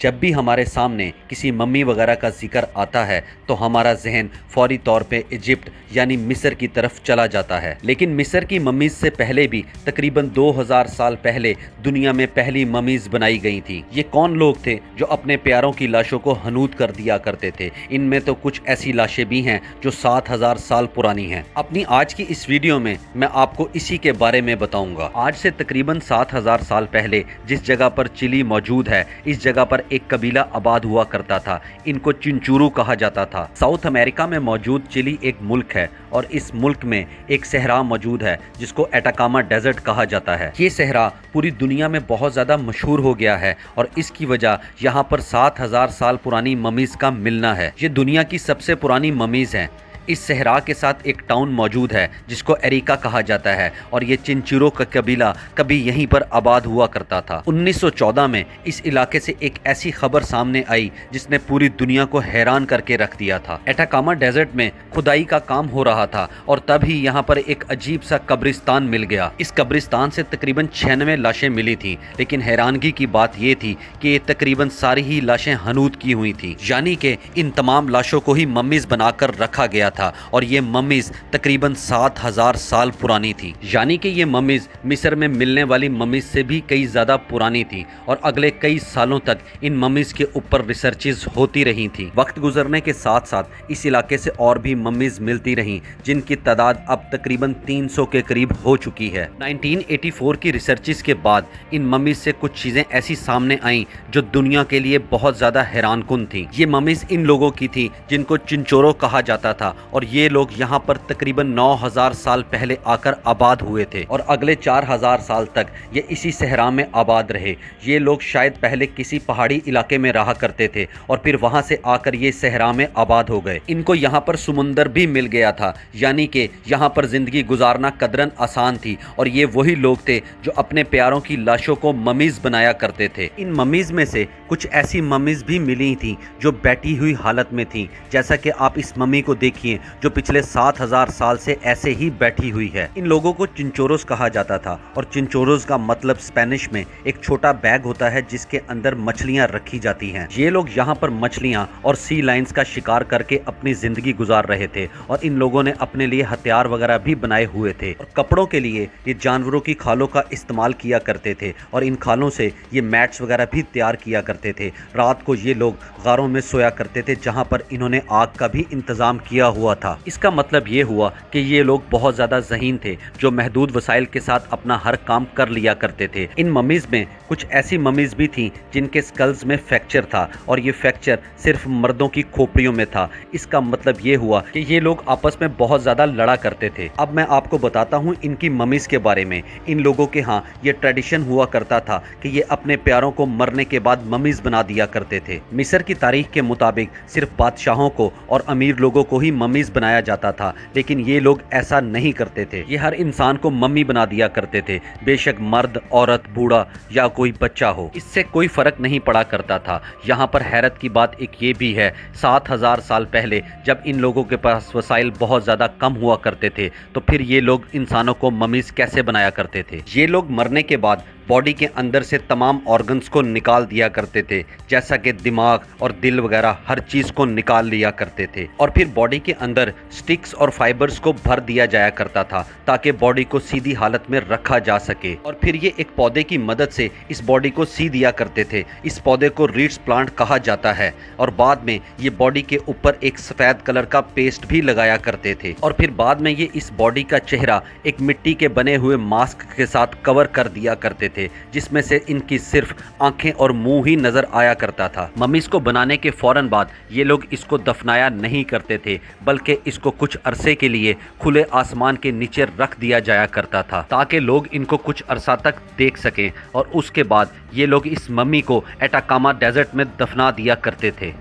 जब भी हमारे सामने किसी मम्मी वगैरह का जिक्र आता है तो हमारा जहन फौरी तौर पे इजिप्ट यानी मिस्र की तरफ चला जाता है। लेकिन मिस्र की मम्मीज से पहले भी तकरीबन 2000 साल पहले दुनिया में पहली मम्मीज बनाई गई थी। ये कौन लोग थे जो अपने प्यारों की लाशों को हनूद कर दिया करते थे? इनमें तो कुछ ऐसी लाशें भी हैं जो 7000 साल पुरानी हैं। अपनी आज की इस वीडियो में मैं आपको इसी के बारे में बताऊंगा। आज से तकरीबन 7000 साल पहले जिस जगह पर चिली मौजूद है, इस जगह पर एक कबीला आबाद हुआ करता था। इनको चिंचुरू कहा जाता था। साउथ अमेरिका में मौजूद चिली एक मुल्क है और इस मुल्क में एक सहरा मौजूद है जिसको एटाकामा डेजर्ट कहा जाता है। ये सहरा पूरी दुनिया में बहुत ज़्यादा मशहूर हो गया है और इसकी वजह यहाँ पर 7000 साल पुरानी ममीज़ का मिलना है। ये दुनिया की सबसे पुरानी ममीज़ हैं। इस सहरा के साथ एक टाउन मौजूद है जिसको एरिका कहा जाता है और ये चिंचुरो का कबीला कभी यहीं पर आबाद हुआ करता था। 1914 में इस इलाके से एक ऐसी खबर सामने आई जिसने पूरी दुनिया को हैरान करके रख दिया था। एटाकामा डेजर्ट में खुदाई का काम हो रहा था और तभी यहाँ पर एक अजीब सा कब्रिस्तान मिल गया। इस कब्रिस्तान से तकरीबन 96 लाशें मिली थी, लेकिन हैरानगी की बात ये थी कि ये तकरीबन सारी ही लाशें हनूद की हुई थी, यानी कि इन तमाम लाशों को ही मम्मीज बनाकर रखा गया था और ये मम्मीज तकरीबन 7000 साल पुरानी थी। यानी कि ये मम्मीज मिस्र में मिलने वाली मम्मीज से भी कई ज़्यादा पुरानी थी और अगले कई सालों तक इन मम्मीज के ऊपर रिसर्चेज होती रही थी। वक्त गुजरने के साथ साथ इस इलाके से और भी मम्मीज मिलती रहीं जिनकी तादाद अब तकरीबन 300 के करीब हो चुकी है। 1984 की रिसर्चेज के बाद इन मम्मीज से कुछ चीज़ें ऐसी सामने आईं जो दुनिया के लिए बहुत ज़्यादा हैरानकुन थी। ये मम्मीज इन लोगों की थी जिनको चिंचोरो कहा जाता था और ये लोग यहाँ पर तकरीबन 9000 साल पहले आकर आबाद हुए थे और अगले 4000 साल तक ये इसी सहरा में आबाद रहे। ये लोग शायद पहले किसी पहाड़ी इलाके में रहा करते थे और फिर वहाँ से आकर ये सहरा में आबाद हो गए। इनको यहाँ पर समुंदर भी मिल गया था, यानी कि यहाँ पर जिंदगी गुजारना कदरन आसान थी और ये वही लोग थे जो अपने प्यारों की लाशों को ममीज बनाया करते थे। इन ममीज में से कुछ ऐसी ममीज भी मिली थी जो बैठी हुई हालत में थी, जैसा कि आप इस मम्मी को देखिए जो पिछले 7000 साल से ऐसे ही बैठी हुई है। इन लोगों को चिंचोरोस कहा जाता था और चिंचोरोस का मतलब स्पेनिश में एक छोटा बैग होता है जिसके अंदर मछलियां रखी जाती हैं। ये लोग यहाँ पर मछलियां और सी लाइन्स का शिकार करके अपनी जिंदगी गुजार रहे थे और इन लोगों ने अपने लिए हथियार वगैरह भी बनाए हुए थे और कपड़ों के लिए ये जानवरों की खालों का इस्तेमाल किया करते थे और इन खालों से ये मैट्स वगैरह भी तैयार किया करते थे। रात को ये लोग गारों में सोया करते थे जहाँ पर इन्होंने आग का भी इंतजाम किया हुआ था। इसका मतलब ये हुआ कि ये लोग बहुत ज़्यादा ज़हीन थे जो महदूद वसाइल के साथ अपना हर काम कर लिया करते थे। इन ममीज़ में कुछ ऐसी ममीज़ भी थीं जिनके स्कल्स में फ्रैक्चर था और ये फ्रैक्चर सिर्फ मर्दों की खोपड़ियों में था। इसका मतलब ये हुआ कि ये लोग आपस में बहुत ज़्यादा लड़ा करते थे। अब मैं आपको बताता हूँ इनकी ममीज़ के बारे में। इन लोगों के यहाँ ये ट्रेडिशन हुआ करता था कि ये अपने प्यारों को मरने के बाद ममीज़ बना दिया करते थे। मिस्र की तारीख के मुताबिक सिर्फ बादशाहों को और अमीर लोगों को ही ममीज़ बनाया जाता था, लेकिन ये लोग ऐसा नहीं करते थे। ये हर इंसान को मम्मी बना दिया करते थे, बेशक मर्द, औरत, बूढ़ा या कोई बच्चा हो, इससे कोई फर्क नहीं पड़ा करता था। यहाँ पर हैरत की बात एक ये भी है, 7000 साल पहले जब इन लोगों के पास वसाइल बहुत ज़्यादा कम हुआ करते थे तो फिर ये लोग इंसानों को ममीज़ कैसे बनाया करते थे? ये लोग मरने के बाद बॉडी के अंदर से तमाम ऑर्गन्स को निकाल दिया करते थे, जैसा कि दिमाग और दिल वगैरह हर चीज़ को निकाल लिया करते थे और फिर बॉडी के अंदर स्टिक्स और फाइबर्स को भर दिया जाया करता था ताकि बॉडी को सीधी हालत में रखा जा सके और फिर ये एक पौधे की मदद से इस बॉडी को सी दिया करते थे। इस पौधे को रीड्स प्लांट कहा जाता है और बाद में ये बॉडी के ऊपर एक सफ़ेद कलर का पेस्ट भी लगाया करते थे और फिर बाद में ये इस बॉडी का चेहरा एक मिट्टी के बने हुए मास्क के साथ कवर कर दिया करते थे जिसमें से इनकी सिर्फ आंखें और मुंह ही नजर आया करता था। मम्मीज को बनाने के फौरन बाद ये लोग इसको दफनाया नहीं करते थे, बल्कि इसको कुछ अरसे के लिए खुले आसमान के नीचे रख दिया जाया करता था ताकि लोग इनको कुछ अरसा तक देख सकें और उसके बाद ये लोग इस मम्मी को एटाकामा डेजर्ट में दफना दिया करते थे।